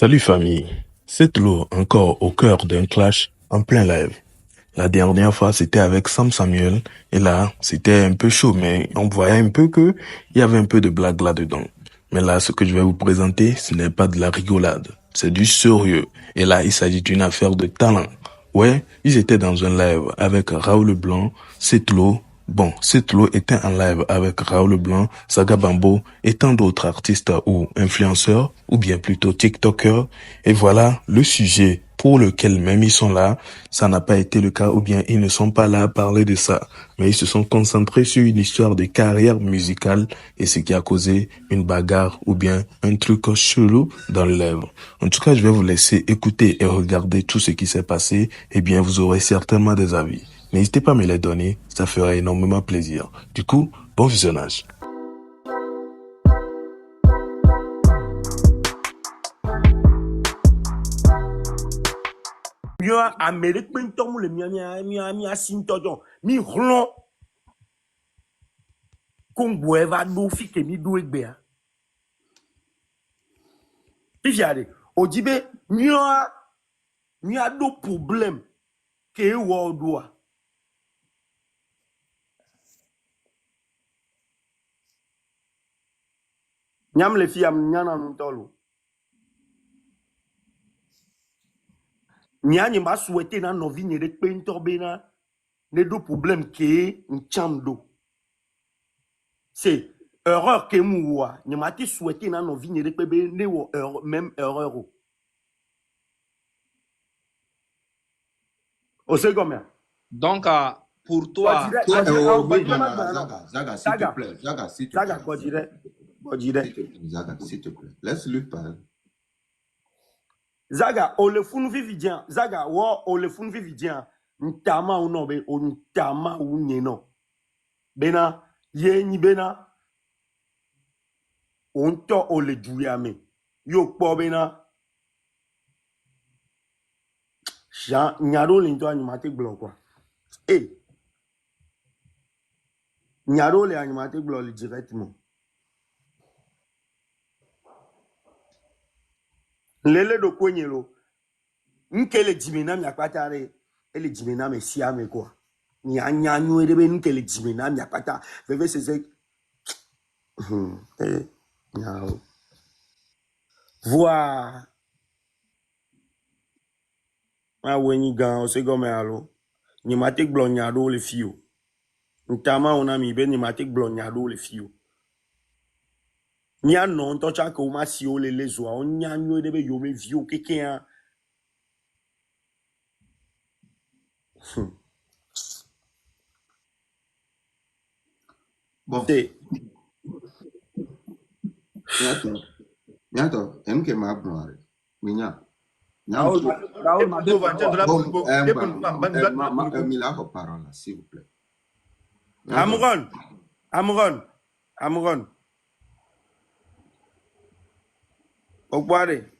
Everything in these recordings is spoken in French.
Salut famille, c'est Lo encore au cœur d'un clash en plein live. La dernière fois c'était avec Sam Samuel et là c'était un peu chaud mais on voyait un peu que il y avait un peu de blague là-dedans. Mais là ce que je vais vous présenter ce n'est pas de la rigolade, c'est du sérieux et là il s'agit d'une affaire de talent. Ouais, ils étaient dans un live avec Raoul Blanc, Setlo. Bon, Setlo était en live avec Raoul Blanc, Saga Bambo et tant d'autres artistes ou influenceurs, ou bien plutôt TikTokers. Et voilà le sujet pour lequel même ils sont là. Ça n'a pas été le cas, ou bien ils ne sont pas là à parler de ça. Mais ils se sont concentrés sur une histoire de carrière musicale et ce qui a causé une bagarre ou bien un truc chelou dans le live. En tout cas, je vais vous laisser écouter et regarder tout ce qui s'est passé. Eh bien, vous aurez certainement des avis. N'hésitez pas à me les donner, ça ferait énormément plaisir. Du coup, bon visionnage. Mia Amérique pentom le mia sintojon mi hlon Congo eva do fi ke mi do egbe a fifiade ojibe mia do problème ke wo do a nyam le fi am nyana ntolo nyani ma souhaiter na novi ni de pentobe na ne do problème ke nchamdo c'est erreur ke muwa ni ma ti souhaiter na novi ni de pebe ne wo même erreur o sait combien. Donc, pour toi, Zaga, s'il te plaît. Zaga, s'il te plaît. Zaga, quoi dirait? Zaga, s'il te plaît. Laisse-lui parler. Zaga, o le funu vividien. Zaga, o le funu vividien. Ntama ou non, be, o ntama ou neno. Bena, ye ni bena. On to o le djuyame. Yo po bena. Jean, nyaro l'into animatique blanc, quoi. Eh. Nyaro le animatique blanc, le directement. Lele do kwenyelo. Nkele jimena mi akwatare. Ele jimena me siame quoi. Nya nyu edebe nkele jimena mi akwata. Veve seze. Nyaro. Voir. Ma weni gan o se gome alo. Nimatik blon nyado le fio. Ntama ona mi be nimatik blon nyado le fio. Nya non to cha ko ma si o le lezo. On nya nyu edebe yo me vio keke an. Bon. C'est. Nyato, MK ma bnoare. Minya. Raoul m'a Mila ko parole, s'il vous plaît. Amron. Okware.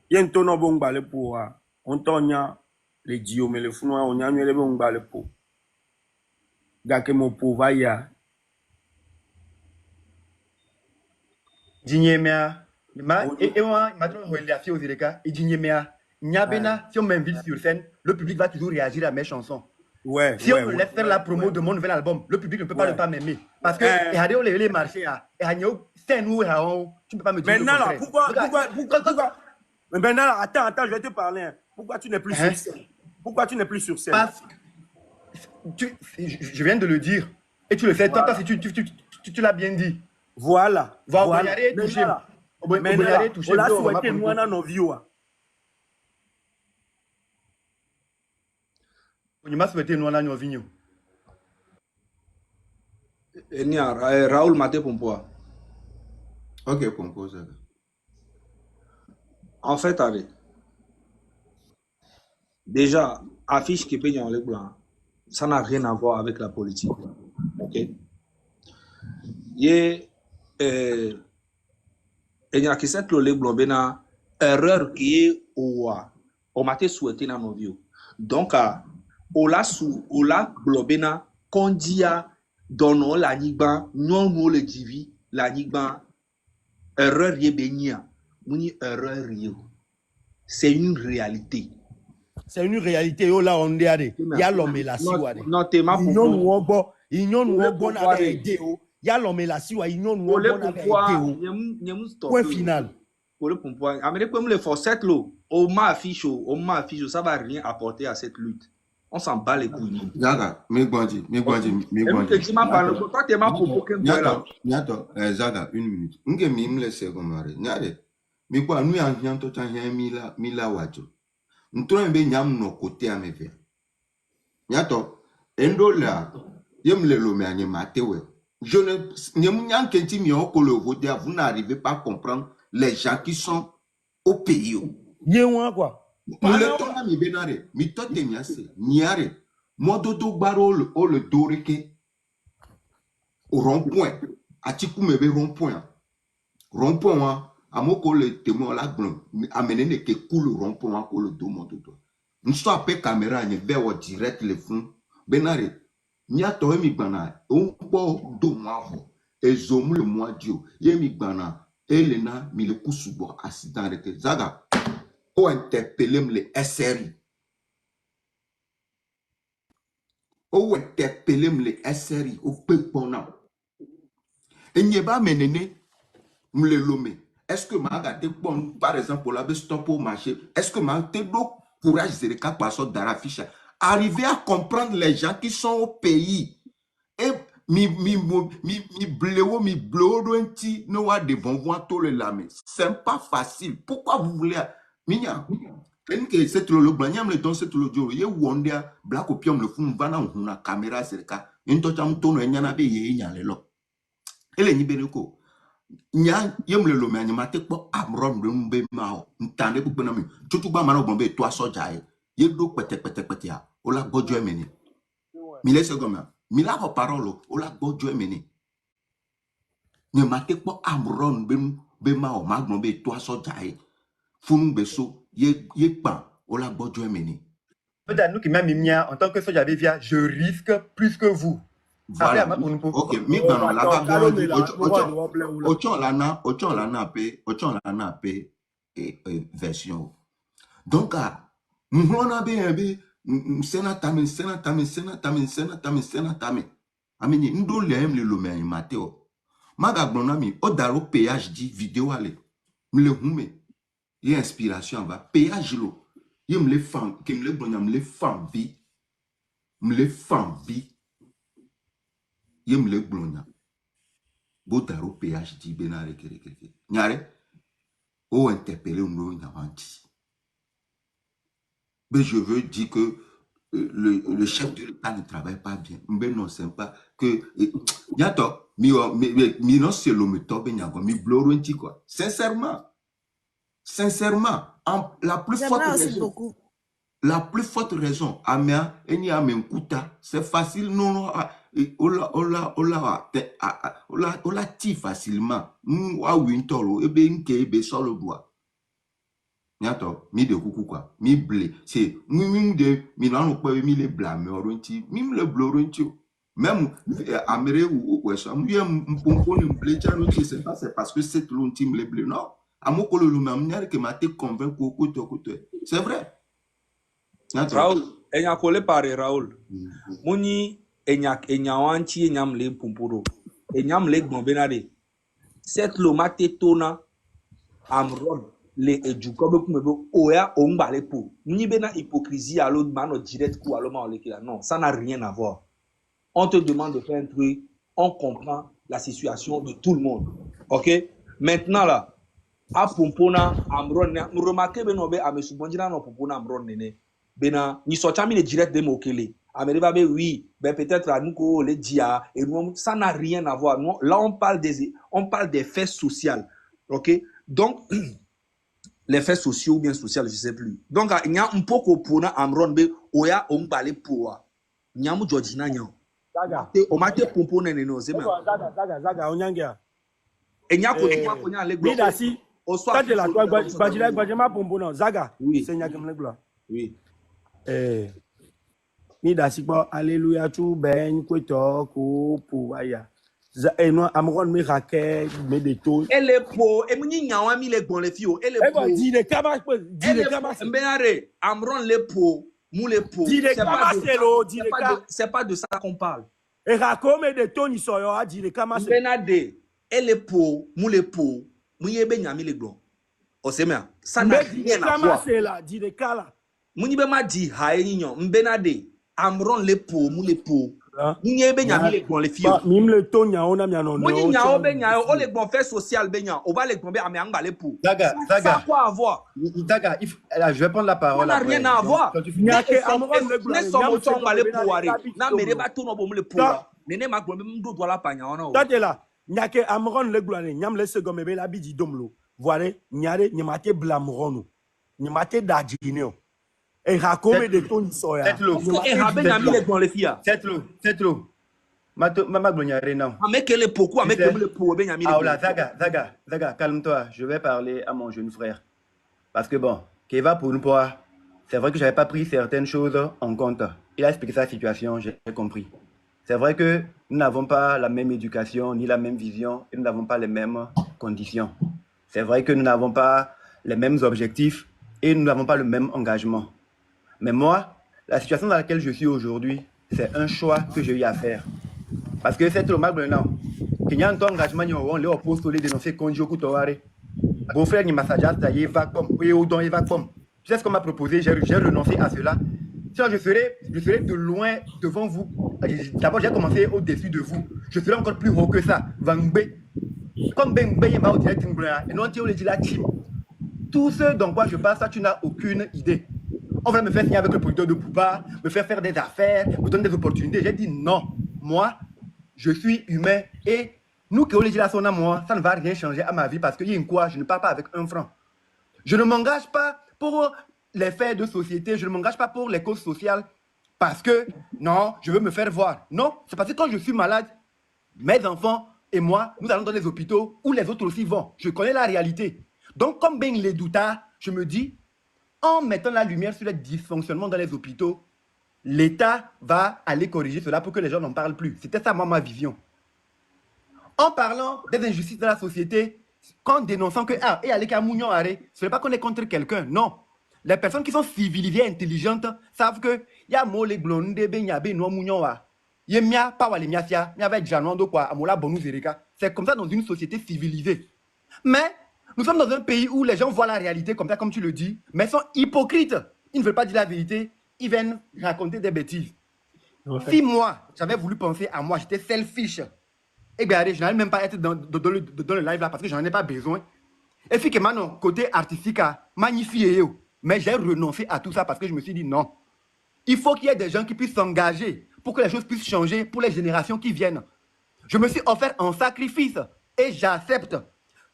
Yen tono bon bale pour on tonya le dio me le funwa on nya le bon bale pour. Gake mo pour vaya. Dinyemea, et moi, maintenant, il a fait aux Ireka, et Dinyemea, Nyabena, si on m'invite sur scène, le public va toujours réagir à mes chansons. Ouais. Si on me laisse faire la promo de mon nouvel album, le public ne peut pas ne pas m'aimer. Parce que, et Hadeo les marchés, et Hanyo, c'est nous, tu ne peux pas me dire. Maintenant, là, pourquoi? Mais maintenant, là, attends, je vais te parler. Pourquoi tu n'es plus sur scène? Pourquoi tu n'es plus sur scène? Parce que, je viens de le dire, et tu le sais, toi, si tu l'as bien dit. Voilà. On va y toucher. On l'a souhaité, nous, on a nos viewers. On m'a souhaité, nous, on a nos vignes. Raoul Maté Pompoa. Ok, Pompo, Zaga. En fait, avec. Déjà, affiche qui paye en les blancs, ça n'a rien à voir avec la politique. Ok? Il y a qui s'est le blanc, bena erreur qui est au maté souhaité dans nos vies. Donc, au la blobena, qu'on dit à dono la nigba, non le divi, la nigba, erreur y est bénia. Mouni erreur rio. C'est une réalité. C'est une réalité. Oh là, on est allé. Il y a l'homme et la siwa. Non, t'es ma Il y a bon avec idée. Il y a l'homme et la siwa. Il y a bon avec idée. Point final. Pour le point. Amérique comme le forcette l'eau. Au ma affiche, ça va rien apporter à cette lutte. On s'en bat les couilles. Zaga, mais Toi, t'es ma propos que Nyato, Zaga, 1 minute. Nge mime le segomare. Nyare. Mais quoi, nous en vient tout en mila wajo. Ntron be nyam no côté à me faire. Nyato, endo la, yem le lome anye matewe. Je ne nyan kenti mi on le voter, vous n'arrivez pas à comprendre les gens qui sont au pays. Yéwa quoi. Le temps mi benare, mi tote miase, niare. Mododo baro le doreke au rond-point. Atiku mebe rond-point. Rond-point, amoko le témoin la blon, amener ne ke coule rond-point ko le do mododo. Nso ape caméra ne vewo direct le fond. Benare, nyato mi bana, on po do mwavo. Ezomu le mwa dio, ye mi bana, elena mi le kusubo accident rete. Zaga, o interpellem le SRI. O interpellem le SRI, o pepona. Et n'y a pas menene, m'le lomé. Est-ce que ma gâté bon, par exemple, pour la stop au marché, est-ce que ma gâté do courage de cas par sorte d'arafiche, arriver à comprendre les gens qui sont au pays. Et mi bléo, mi blorenti, no wa devant voir tout le lame. C'est pas facile. Pourquoi vous voulez, minya? Que cette le blanc, le don cette le jour, ye wondia, black opium le fou, vana una caméra c'est le cas. Une tocham tono et nyana be ye nyale lo. Et les nibéreko. Nya yem le lome animate po amron de mbe mao. Ntande bu benami. Tutu ba mano bombe toi soja e. Ye do pete ya. Ola gojo emeni. Mile segoma. Mila ho parolo. Ola gojo emeni. Nye mate po amron be mao magbon be toi soja e. Funu beso ye pan. Ola gojo emeni. Peut-être nous qui même mia en tant que soja via, je risque plus que vous. Voilà. Ok, mi bano la ba ochon lana pe version. Donc m'hona be sena tame. Amini ndo lehem le lome mateo. Maga gbonami o daro péage di vidéo ale. M'le hume. Y inspiration va péage lo. Y m'le femme qui m'le gbona m'le femme vie. Yem le glonia. Botaro PhD benare kere. Nyare, o interpellé un nyavanti. Mais je veux dire que le chef de l'État ne travaille pas bien. Mais non, c'est pas que. Nyato, mi non c'est le méthode, mi blorenti quoi. Sincèrement, la plus forte raison. La plus forte raison, amia, eni amen kuta, c'est facile, non, ola ti facilement. Wa wintolo, ebe nke ebe solo doa. Nyato, mi de kuku quoi, mi blé, c'est, mi nan pas mi le blâme, oronti, mi le blorenti. Même, amere ou weso, mi mpomponi blé, c'est parce que c'est l'ultime le blé, non. Amoko le lumamnière que m'a te convaincu koute. C'est vrai. Raoul, enya kole pare Raoul. Muni enya wanchi enyam le pumpuro. Enyam le gbenade. Cette lo mate tona amron le edukobe kumebo oya omba le pou. Muni bena hypocrisie à l'autre mano direct coup à l'homme le non, ça n'a rien à voir. On te demande de faire un truc, on comprend la situation de tout le monde. OK? Maintenant là, a pumpona amron, nous remarquez benobe a me subondira no pumpona amron nene. Bena ni sortami le direct de mokele amériba be oui ben peut-être à nous ko le dia et nous ça n'a rien à voir. Nous, là on parle des faits sociaux. OK, donc les faits sociaux ou bien sociaux je sais plus. Donc il y a un poko pona amron be oya on parler pour nyamu Georgina nyamu zaga o mate pompo nene no c'est même zaga onyangia enya ko ko nya le glo dasi o soit de la toi gbajima pompo no zaga c'est nya kem le glo oui. Mi dasi po alléluia tu ben kweto ko po aya Et non, Amron me raquet, me détourne. Elle est pour, et muni nyawa mi les bon les filles, elle est pour. Dis les camas, dis Elle les est camas. pour, Mbenare, Amron les pour, mou les pour. Dis les camas, C'est pas de ça qu'on parle. Et racom me détourne, il sort, dis les camas. Mbenade, elle est pour, mou les pour, mou yebe nyami les blonds. O semea, ça n'a rien à voir. Dis les camas. Muni be ma di hae nyon, Mbenade, Amron les pour, mou les pour. Mou yebe nyami les blonds les filles. Mim le ton nya on a mi anon. Muni nyao be nyao, o les blonds fait social be nyao, o va les blonds be ame angba les pour. Zaga, Ça a quoi à voir? Zaga, je vais prendre la parole. Ça n'a rien à voir. Nyake Amron le Ne sommes pas angba les pour are. Na mere ba tout no bo le pour. Nene ma glombe mdo doit la panya ona. Tade là, nyake Amron le gloire, nyam le second me be la bidi domlo. Voilà, nyare nyamate blamrono. Nyamate dajineo. Et racom de ton soya. Tête-lo. Et rabe nyami les blonds les filles. Tête-lo. Mama Gloniare, non. Avec les pourquoi avec le pour ben nyami les. Ah là, Zaga, calme-toi. Je vais parler à mon jeune frère. Parce que bon, Keva pour nous pas. C'est vrai que j'avais pas pris certaines choses en compte. Il a expliqué sa situation, j'ai compris. C'est vrai que nous n'avons pas la même éducation, ni la même vision, et nous n'avons pas les mêmes conditions. C'est vrai que nous n'avons pas les mêmes objectifs et nous n'avons pas le même engagement. Mais moi, la situation dans laquelle je suis aujourd'hui, c'est un choix que j'ai eu à faire. Parce que c'est trop mal maintenant. Qu'il y a un engagement, on les oppose, on les dénoncer quand je coûte au arrêt. Beau-frère, il m'a dit, va comme, il va comme. Tu sais ce qu'on m'a proposé, j'ai renoncé à cela. Sinon, je serai de loin devant vous. D'abord, j'ai commencé au-dessus de vous. Je serai encore plus haut que ça. Vangbe. Comme Ben Ben va au direct, et non, tu as dit la team. Tout ce dont quoi je parle, ça, tu n'as aucune idée. On va me faire signer avec le producteur de Poupa, me faire des affaires, me donner des opportunités. J'ai dit non. Moi, je suis humain et nous qui avons législation à moi, ça ne va rien changer à ma vie parce que y a une quoi, je ne pars pas avec un franc. Je ne m'engage pas pour les faits de société, je ne m'engage pas pour les causes sociales parce que non, je veux me faire voir. Non, c'est parce que quand je suis malade, mes enfants et moi, nous allons dans les hôpitaux où les autres aussi vont. Je connais la réalité. Donc, comme Ben les doutards, je me dis, en mettant la lumière sur les dysfonctionnements dans les hôpitaux, l'État va aller corriger cela pour que les gens n'en parlent plus. C'était ça, moi, ma vision. En parlant des injustices de la société, en dénonçant que, et aller qu'à Mounion Arrêt, ce n'est pas qu'on est contre quelqu'un, non. Les personnes qui sont civilisées, intelligentes, savent que y a mole blonde, benyabe, no Mounion wa. Y a pas wale miasia, y avait janando quoi, amola bonou zereka. C'est comme ça dans une société civilisée. Mais nous sommes dans un pays où les gens voient la réalité comme ça, comme tu le dis, mais sont hypocrites. Ils ne veulent pas dire la vérité, ils viennent raconter des bêtises. Okay. Si moi, j'avais voulu penser à moi, j'étais selfish, eh bien, je n'allais même pas être dans le live là parce que je n'en ai pas besoin. Et puis que maintenant, côté artistique, magnifié, mais j'ai renoncé à tout ça parce que je me suis dit non. Il faut qu'il y ait des gens qui puissent s'engager pour que les choses puissent changer pour les générations qui viennent. Je me suis offert un sacrifice et j'accepte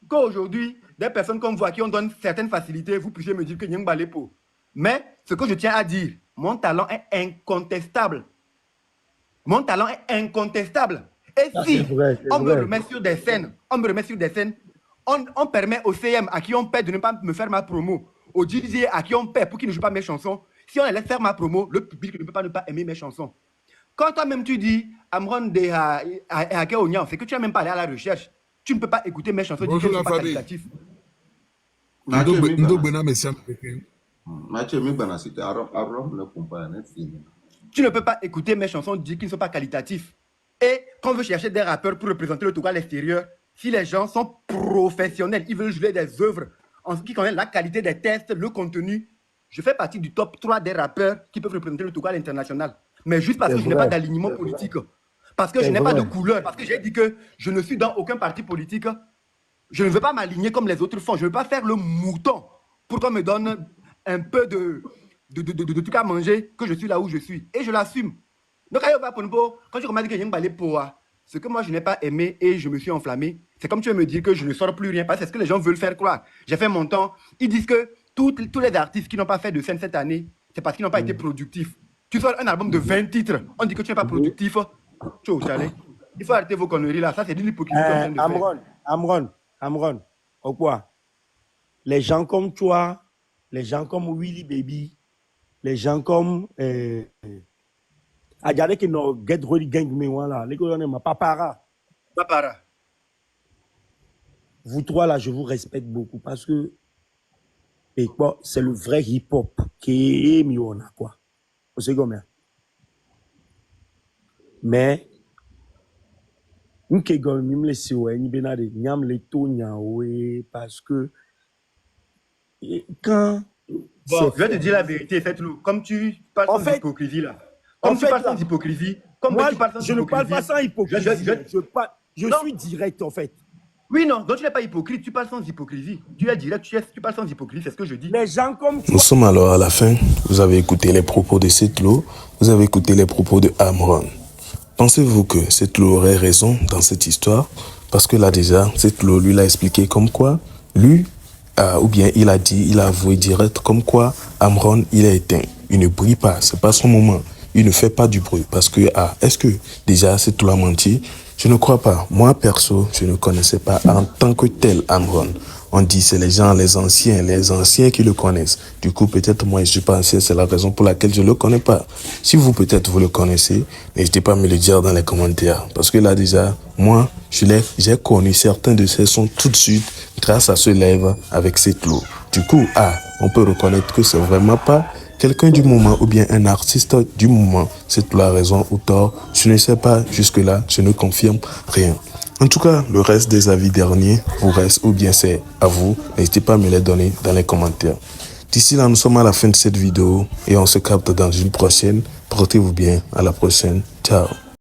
qu'aujourd'hui, des personnes comme vous à qui on donne certaines facilités, vous puissiez me dire que Nyang Balepo. Mais ce que je tiens à dire, mon talent est incontestable. Mon talent est incontestable. Et si on me remet sur des scènes, on permet au CM à qui on paie de ne pas me faire ma promo, au DJ à qui on paie pour qu'il ne joue pas mes chansons, si on les laisse faire ma promo, le public ne peut pas ne pas aimer mes chansons. Quand toi-même tu dis Amron de c'est que tu n'as même pas allé à la recherche. Tu ne peux pas écouter mes chansons. Bonjour la famille. Tu ne peux pas écouter mes chansons dire qu'ils ne sont pas qualitatifs. Et quand on veut chercher des rappeurs pour représenter le Togo à l'extérieur, si les gens sont professionnels, ils veulent jouer des œuvres en ce qui concerne la qualité des tests, le contenu, je fais partie du top 3 des rappeurs qui peuvent représenter le Togo à l'international. Mais juste parce que je n'ai pas d'alignement politique, parce que je n'ai pas de couleur, parce que j'ai dit que je ne suis dans aucun parti politique, je ne veux pas m'aligner comme les autres font, je ne veux pas faire le mouton pour qu'on me donne un peu de trucs à manger, que je suis là où je suis. Et je l'assume. Donc, quand tu commences à dire que j'ai un pour ce que moi je n'ai pas aimé et je me suis enflammé, c'est comme tu veux me dire que je ne sors plus rien, parce que c'est ce que les gens veulent faire croire. J'ai fait mon temps. Ils disent que tous les artistes qui n'ont pas fait de scène cette année, c'est parce qu'ils n'ont pas été productifs. Tu sors un album de 20 titres, on dit que tu n'es pas productif. Il faut arrêter vos conneries là, ça c'est de l'hypocrisie. Amron, au quoi? Les gens comme toi, les gens comme Willy Baby, les gens comme Adjade qui n'ont get ready gang me voilà, les gars ma papara. Para. Vous trois là, je vous respecte beaucoup parce que c'est le vrai hip-hop qui est mis on a quoi. Vous savez combien? Mais parce que quand bon, je vais te dire la vérité, faites-le. Comme tu parles sans hypocrisie là. Comme tu parles sans hypocrisie. Comme moi, tu parles sans je ne parle pas sans hypocrisie. Je suis direct en fait. Oui, non, donc tu n'es pas hypocrite, tu parles sans hypocrisie. Tu es direct, tu parles sans hypocrisie, c'est ce que je dis. Les gens comme toi. Nous sommes alors à la fin. Vous avez écouté les propos de Setlo, vous avez écouté les propos de Amron. Pensez-vous que Setlo aurait raison dans cette histoire? Parce que là déjà, Setlo lui l'a expliqué comme quoi, lui, ou bien il a dit, il a avoué direct comme quoi Amron, il est éteint. Il ne brille pas, c'est pas son moment. Il ne fait pas du bruit. Parce que, est-ce que déjà Setlo a menti? Je ne crois pas. Moi, perso, je ne connaissais pas en tant que tel Amron. On dit c'est les gens, les anciens qui le connaissent. Du coup, peut-être moi, je suis pas ancien, c'est la raison pour laquelle je le connais pas. Si vous, peut-être, vous le connaissez, n'hésitez pas à me le dire dans les commentaires. Parce que là, déjà, moi, j'ai connu certains de ces sons tout de suite grâce à ce live avec Setlo. Du coup, on peut reconnaître que c'est vraiment pas quelqu'un du moment ou bien un artiste du moment. Setlo a raison ou tort. Je ne sais pas, jusque-là, je ne confirme rien. En tout cas, le reste des avis derniers vous reste ou bien c'est à vous. N'hésitez pas à me les donner dans les commentaires. D'ici là, nous sommes à la fin de cette vidéo et on se capte dans une prochaine. Portez-vous bien. À la prochaine. Ciao.